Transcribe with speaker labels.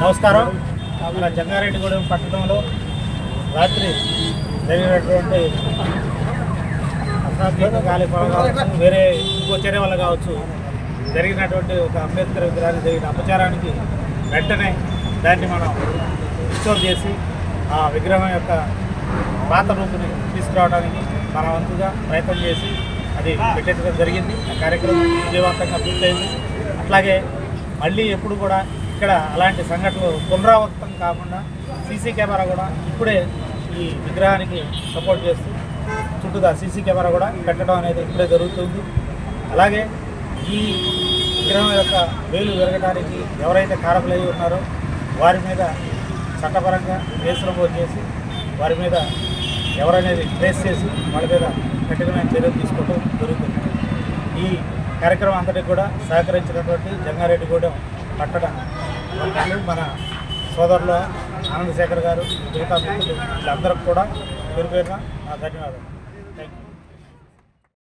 Speaker 1: నమస్కారం. మన జంగారెడ్డిగూడెం పట్టణంలో రాత్రి జరిగినటువంటి అసాధ్యంగా గాలిపడం కావచ్చు, వేరే ఇంకో చర్య వల్ల కావచ్చు, జరిగినటువంటి ఒక అంబేద్కర్ విగ్రహానికి జరిగిన అపచారానికి వెంటనే దాన్ని మనం రిస్టోర్ చేసి ఆ విగ్రహం యొక్క పాత రూపుని తీసుకురావడానికి మన వంతుగా ప్రయత్నం చేసి అది పెట్టడం జరిగింది. ఆ కార్యక్రమం విజయవంతంగా పూర్తయింది. అట్లాగే మళ్ళీ ఎప్పుడు కూడా ఇక్కడ అలాంటి సంఘటనలు పునరావృతం కాకుండా సీసీ కెమెరా కూడా ఇప్పుడే ఈ విగ్రహానికి సపోర్ట్ చేస్తూ చుట్టూగా సీసీ కెమెరా కూడా పెట్టడం అనేది ఇప్పుడే జరుగుతుంది. అలాగే ఈ విగ్రహం యొక్క వేలు విరగడానికి ఎవరైతే కారకులై ఉన్నారో వారి మీద చట్టపరంగా కేసు నమోదు చేసి వారి మీద ఎవరనేది ట్రేస్ చేసి వాళ్ళ మీద కఠినమైన చర్యలు తీసుకోవడం జరుగుతుంది. ఈ కార్యక్రమం అంతటికి కూడా సహకరించినటువంటి జంగారెడ్డిగూడెం పట్టణ మన సోదరులు ఆనందశేఖర్ గారు, మిగతా మిత్రులు వీళ్ళందరికీ కూడా పేరు పేరున నా ధన్యవాదాలు.